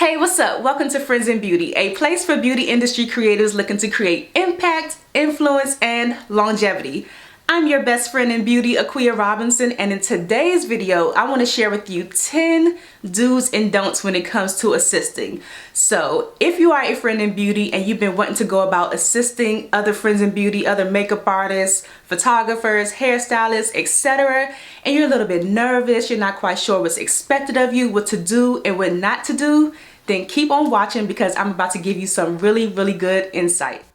Hey, what's up? Welcome to Friends in Beauty, a place for beauty industry creators looking to create impact, influence, and longevity. I'm your best friend in beauty, Aquia Robinson, and in today's video, I want to share with you 10 do's and don'ts when it comes to assisting. So if you are a friend in beauty and you've been wanting to go about assisting other friends in beauty, other makeup artists, photographers, hairstylists, etc., and you're a little bit nervous, you're not quite sure what's expected of you, what to do and what not to do, then keep on watching because I'm about to give you some really good insight.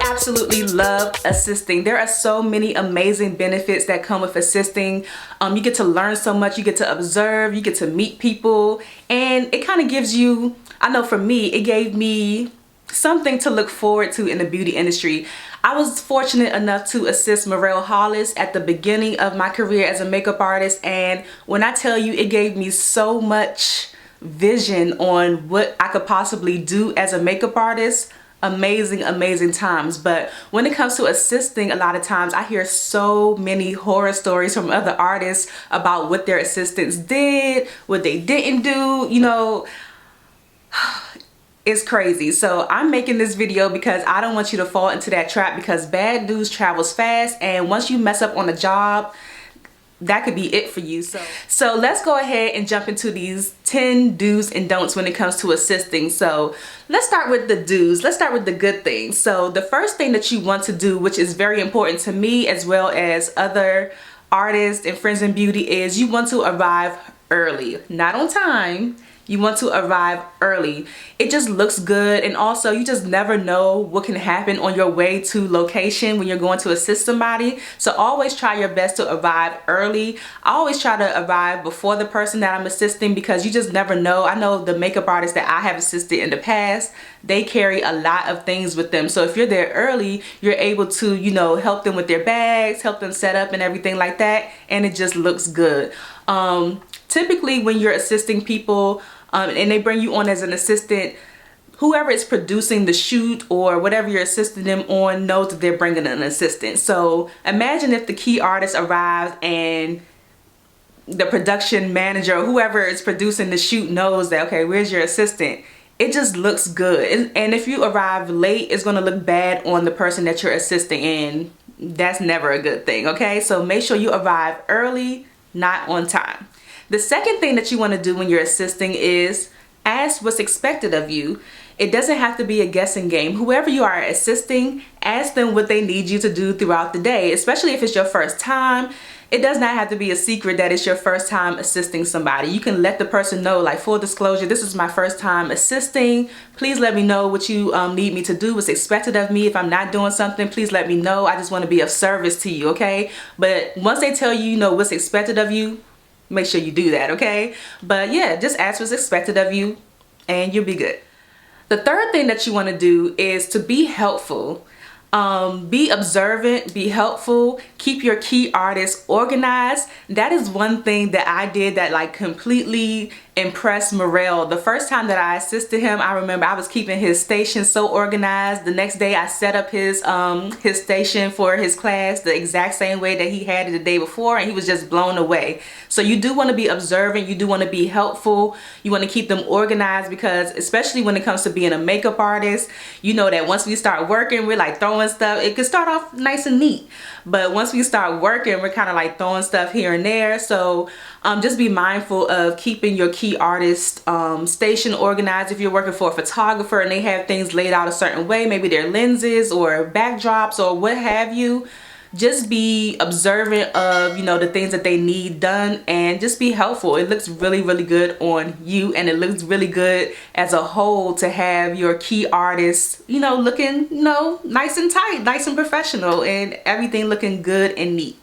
Absolutely love assisting. There are so many amazing benefits that come with assisting. You get to learn so much, you get to observe, you get to meet people, and it kind of gives you, I know for me, it gave me something to look forward to in the beauty industry. I was fortunate enough to assist Merrell Hollis at the beginning of my career as a makeup artist, and when I tell you, it gave me so much vision on what I could possibly do as a makeup artist. Amazing times. But when it comes to assisting, a lot of times I hear so many horror stories from other artists about what their assistants did, what they didn't do, you know. It's crazy. So I'm making this video because I don't want you to fall into that trap, because bad news travels fast, and once you mess up on a job, that could be it for you. So let's go ahead and jump into these 10 do's and don'ts when it comes to assisting. So let's start with the do's. Let's start with the good things. So the first thing that you want to do, which is very important to me as well as other artists and friends in beauty, is you want to arrive early, not on time. You want to arrive early. It just looks good, and also you just never know what can happen on your way to location when you're going to assist somebody. So always try your best to arrive early. I always try to arrive before the person that I'm assisting, because you just never know. I know the makeup artists that I have assisted in the past, they carry a lot of things with them. So if you're there early, you're able to, you know, help them with their bags, help them set up and everything like that, and it just looks good. Typically when you're assisting people, and they bring you on as an assistant, whoever is producing the shoot or whatever you're assisting them on knows that they're bringing an assistant. So imagine if the key artist arrives and the production manager or whoever is producing the shoot knows that, okay, where's your assistant? It just looks good. And if you arrive late, it's going to look bad on the person that you're assisting, and that's never a good thing, okay? So make sure you arrive early, not on time. The second thing that you want to do when you're assisting is ask what's expected of you. It doesn't have to be a guessing game. Whoever you are assisting, ask them what they need you to do throughout the day, especially if it's your first time. It does not have to be a secret that it's your first time assisting somebody. You can let the person know, like, full disclosure, this is my first time assisting. Please let me know what you need me to do, what's expected of me. If I'm not doing something, please let me know. I just want to be of service to you, okay? But once they tell you, you know, what's expected of you, make sure you do that, okay? But yeah, just ask what's expected of you and you'll be good. The third thing that you want to do is to be helpful. Be observant, be helpful, keep your key artists organized. That is one thing that I did that like completely impressed Merrell. The first time that I assisted him, I remember I was keeping his station so organized. The next day I set up his station for his class the exact same way that he had it the day before, and he was just blown away. So you do want to be observant, you do want to be helpful, you want to keep them organized, because especially when it comes to being a makeup artist, you know that once we start working, we're like throwing stuff. It could start off nice and neat, but once we start working, we're kind of like throwing stuff here and there. So just be mindful of keeping your key artist station organized. If you're working for a photographer and they have things laid out a certain way, maybe their lenses or backdrops or what have you, just be observant of, you know, the things that they need done, and just be helpful. It looks really good on you, and it looks really good as a whole to have your key artists, you know, looking, you know, nice and tight, nice and professional, and everything looking good and neat.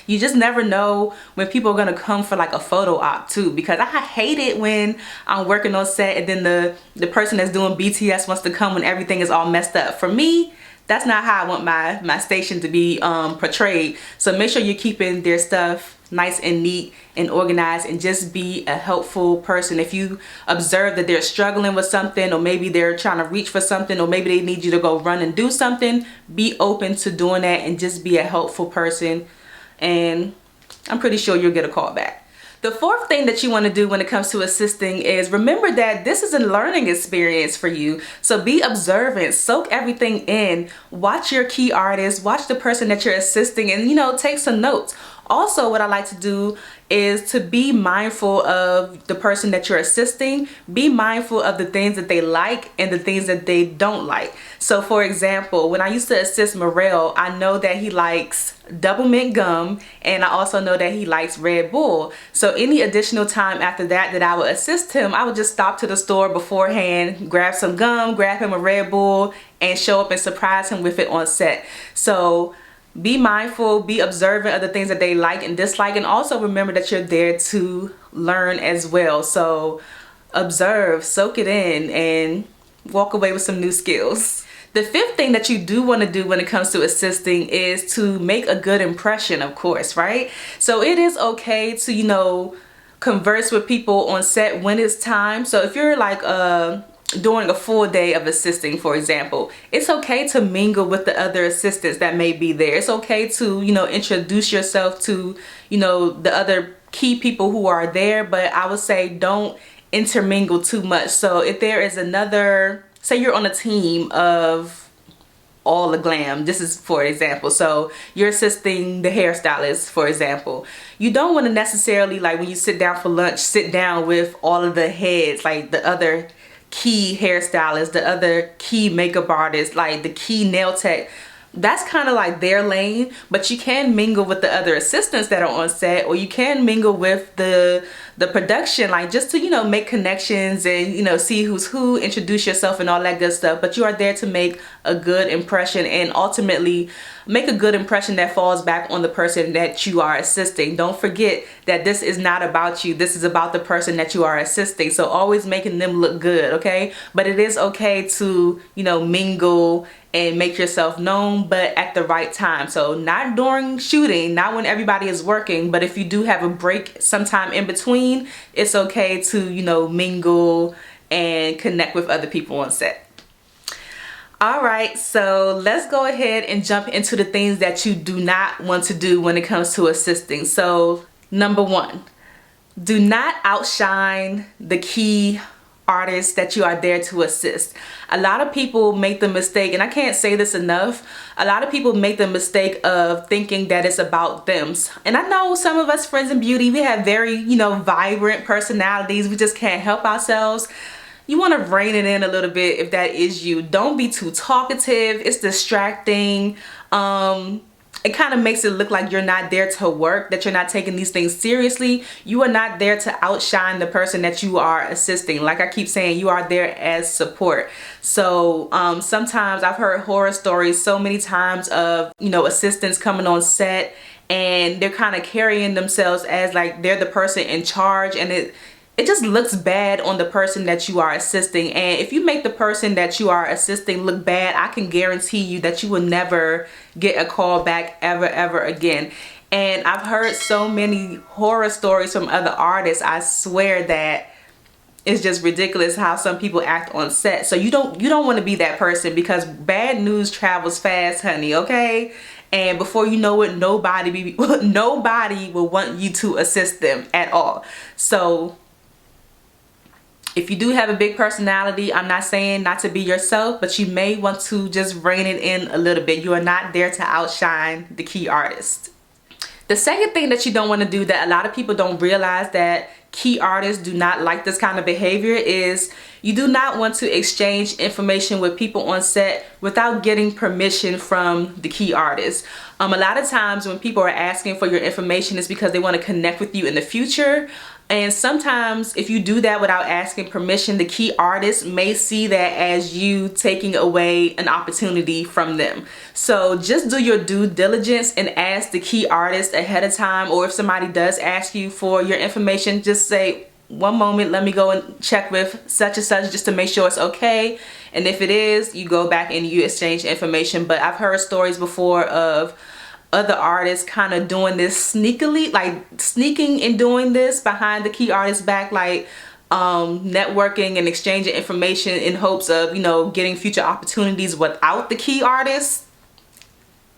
You just never know when people are gonna come for like a photo op too, because I hate it when I'm working on set and then the person that's doing BTS wants to come when everything is all messed up. For me, that's not how I want my station to be portrayed. So make sure you're keeping their stuff nice and neat and organized, and just be a helpful person. If you observe that they're struggling with something, or maybe they're trying to reach for something, or maybe they need you to go run and do something, be open to doing that and just be a helpful person, and I'm pretty sure you'll get a call back. The fourth thing that you want to do when it comes to assisting is remember that this is a learning experience for you. So be observant, soak everything in, watch your key artist, watch the person that you're assisting, and take some notes. Also, what I like to do is to be mindful of the person that you're assisting. Be mindful of the things that they like and the things that they don't like. So for example, when I used to assist Merrell, I know that he likes double mint gum, and I also know that he likes Red Bull. So any additional time after that I would assist him, I would just stop to the store beforehand, grab some gum, grab him a Red Bull, and show up and surprise him with it on set. So be mindful, be observant of the things that they like and dislike, and also remember that you're there to learn as well. So observe, soak it in, and walk away with some new skills. The fifth thing that you do want to do when it comes to assisting is to make a good impression, of course, right? So it is okay to, converse with people on set when it's time. So if you're like during a full day of assisting, for example, it's okay to mingle with the other assistants that may be there. It's okay to, introduce yourself to, the other key people who are there, but I would say don't intermingle too much. So if there is another, say you're on a team of all the glam, this is for example, so you're assisting the hairstylist, for example, you don't want to necessarily, like when you sit down for lunch, sit down with all of the heads, like the other key hairstylist, the other key makeup artist, like the key nail tech. That's kind of like their lane, but you can mingle with the other assistants that are on set, or you can mingle with the production, like just to make connections and see who's who, introduce yourself and all that good stuff. But you are there to make a good impression, and ultimately make a good impression that falls back on the person that you are assisting. Don't forget that this is not about you, this is about the person that you are assisting. So always making them look good, okay? But it is okay to mingle and make yourself known, but at the right time. So not during shooting, not when everybody is working, but if you do have a break sometime in between, it's okay to mingle and connect with other people on set. Alright, so let's go ahead and jump into the things that you do not want to do when it comes to assisting. So number one, do not outshine the key artists that you are there to assist. A lot of people make the mistake, and I can't say this enough, a lot of people make the mistake of thinking that it's about them. And I know some of us friends in beauty, we have very, vibrant personalities. We just can't help ourselves. You want to rein it in a little bit if that is you. Don't be too talkative. It's distracting. It kind of makes it look like you're not there to work, that you're not taking these things seriously. You are not there to outshine the person that you are assisting. Like I keep saying, you are there as support. So sometimes I've heard horror stories so many times of, assistants coming on set and they're kind of carrying themselves as like they're the person in charge, and it just looks bad on the person that you are assisting. And if you make the person that you are assisting look bad, I can guarantee you that you will never get a call back ever again. And I've heard so many horror stories from other artists. I swear that it's just ridiculous how some people act on set. So you don't want to be that person, because bad news travels fast, honey, okay? And before you know it, nobody will want you to assist them at all. So if you do have a big personality, I'm not saying not to be yourself, but you may want to just rein it in a little bit. You are not there to outshine the key artist. The second thing that you don't want to do, that a lot of people don't realize that key artists do not like this kind of behavior, is you do not want to exchange information with people on set without getting permission from the key artist. A lot of times when people are asking for your information, it's because they want to connect with you in the future. And sometimes if you do that without asking permission, the key artist may see that as you taking away an opportunity from them. So just do your due diligence and ask the key artist ahead of time, or if somebody does ask you for your information, just say, one moment, let me go and check with such and such just to make sure it's okay. And if it is, you go back and you exchange information. But I've heard stories before of other artists kind of doing this sneakily, like sneaking and doing this behind the key artist's back, like networking and exchanging information in hopes of, you know, getting future opportunities without the key artist.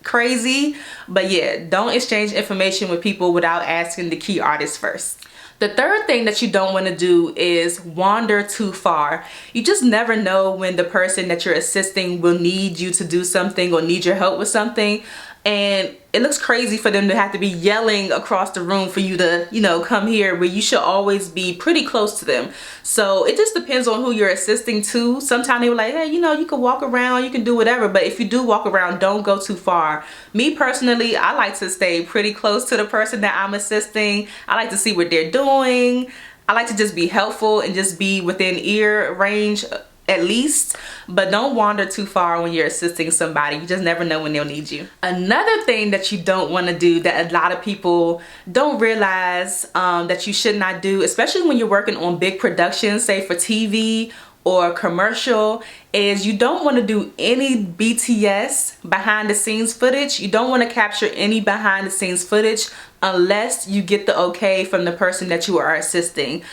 Crazy. But yeah, don't exchange information with people without asking the key artist first. The third thing that you don't want to do is wander too far. You just never know when the person that you're assisting will need you to do something or need your help with something. And it looks crazy for them to have to be yelling across the room for you to, you know, come here, where you should always be pretty close to them. So it just depends on who you're assisting to. Sometimes they were like, hey, you know, you can walk around, you can do whatever. But if you do walk around, don't go too far. Me personally, I like to stay pretty close to the person that I'm assisting. I like to see what they're doing. I like to just be helpful and just be within ear range at least, but don't wander too far when you're assisting somebody. You just never know when they'll need you. Another thing that you don't want to do that a lot of people don't realize that you should not do, especially when you're working on big productions, say for TV or commercial, is you don't want to do any BTS, behind the scenes footage. You don't want to capture any behind the scenes footage unless you get the okay from the person that you are assisting.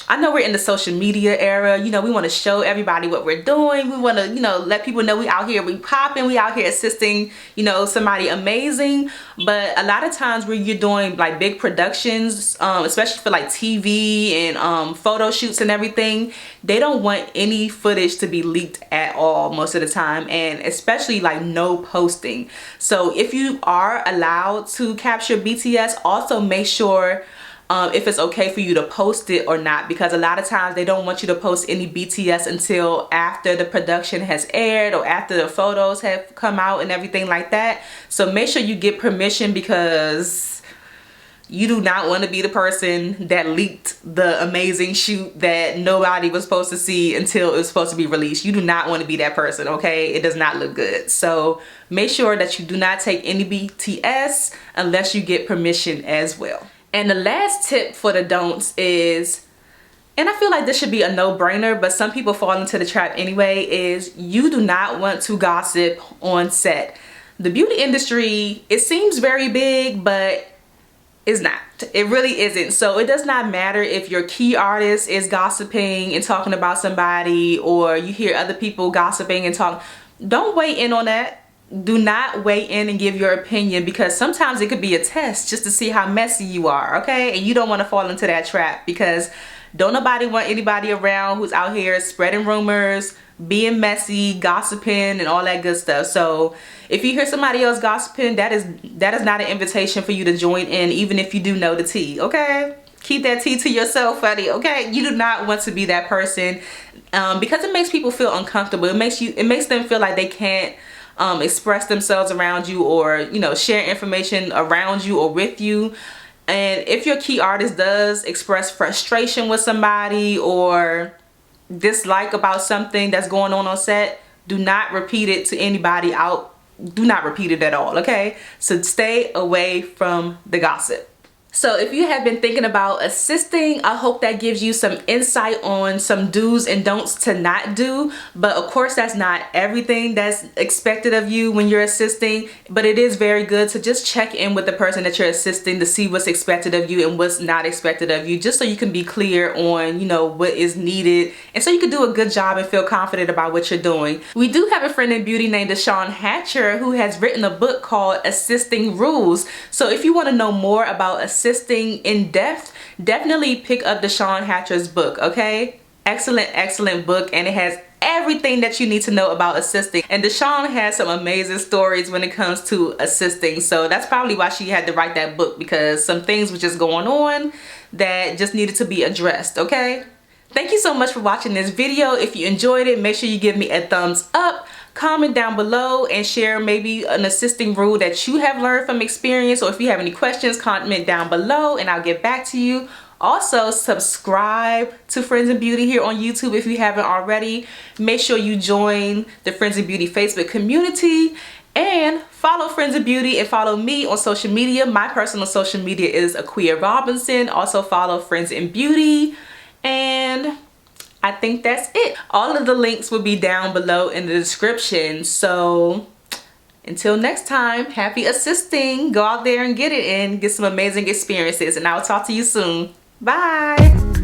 I know we're in the social media era. You know, we want to show everybody what we're doing. We want to, you know, let people know we out here, we popping, we out here assisting, you know, somebody amazing. But a lot of times where you're doing like big productions, especially for like TV and photo shoots and everything, they don't want any footage to be leaked at all most of the time, and especially like no posting. So if you are allowed to capture BTS, also make sure if it's okay for you to post it or not, because a lot of times they don't want you to post any BTS until after the production has aired or after the photos have come out and everything like that. So make sure you get permission, because you do not want to be the person that leaked the amazing shoot that nobody was supposed to see until it was supposed to be released. You do not want to be that person, okay? It does not look good. So make sure that you do not take any BTS unless you get permission as well. And the last tip for the don'ts is, and I feel like this should be a no-brainer, but some people fall into the trap anyway, is you do not want to gossip on set. The beauty industry, it seems very big, but it's not. It really isn't. So it does not matter if your key artist is gossiping and talking about somebody, or you hear other people gossiping and talk. Don't weigh in on that. Do not weigh in and give your opinion, because sometimes it could be a test just to see how messy you are, okay? And you don't want to fall into that trap, because don't nobody want anybody around who's out here spreading rumors, being messy, gossiping, and all that good stuff. So if you hear somebody else gossiping, that is not an invitation for you to join in, even if you do know the tea, okay? Keep that tea to yourself, buddy, okay? You do not want to be that person, because it makes people feel uncomfortable. It makes them feel like they can't express themselves around you, or, you know, share information around you or with you. And if your key artist does express frustration with somebody or dislike about something that's going on set, do not repeat it to anybody out. Do not repeat it at all, okay? So stay away from the gossip. So if you have been thinking about assisting, I hope that gives you some insight on some do's and don'ts to not do. But of course, that's not everything that's expected of you when you're assisting, but it is very good to just check in with the person that you're assisting to see what's expected of you and what's not expected of you, just so you can be clear on, you know, what is needed, and so you can do a good job and feel confident about what you're doing. We do have a friend in beauty named Deshawn Hatcher who has written a book called Assisting Rules. So if you want to know more about assisting in depth, definitely pick up Deshawn Hatcher's book, okay? Excellent book, and it has everything that you need to know about assisting. And Deshawn has some amazing stories when it comes to assisting, so that's probably why she had to write that book, because some things were just going on that just needed to be addressed, okay? Thank you so much for watching this video. If you enjoyed it, make sure you give me a thumbs up. Comment down below and share maybe an assisting rule that you have learned from experience, or if you have any questions, comment down below and I'll get back to you. Also, subscribe to Friends in Beauty here on YouTube if you haven't already. Make sure you join the Friends in Beauty Facebook community, And follow Friends of Beauty and follow me on social media. My personal social media is Aquia Robinson. Also follow Friends in Beauty. And I think that's it. All of the links will be down below in the description. So until next time, happy assisting. Go out there and get it in. Get some amazing experiences. And I'll talk to you soon. Bye.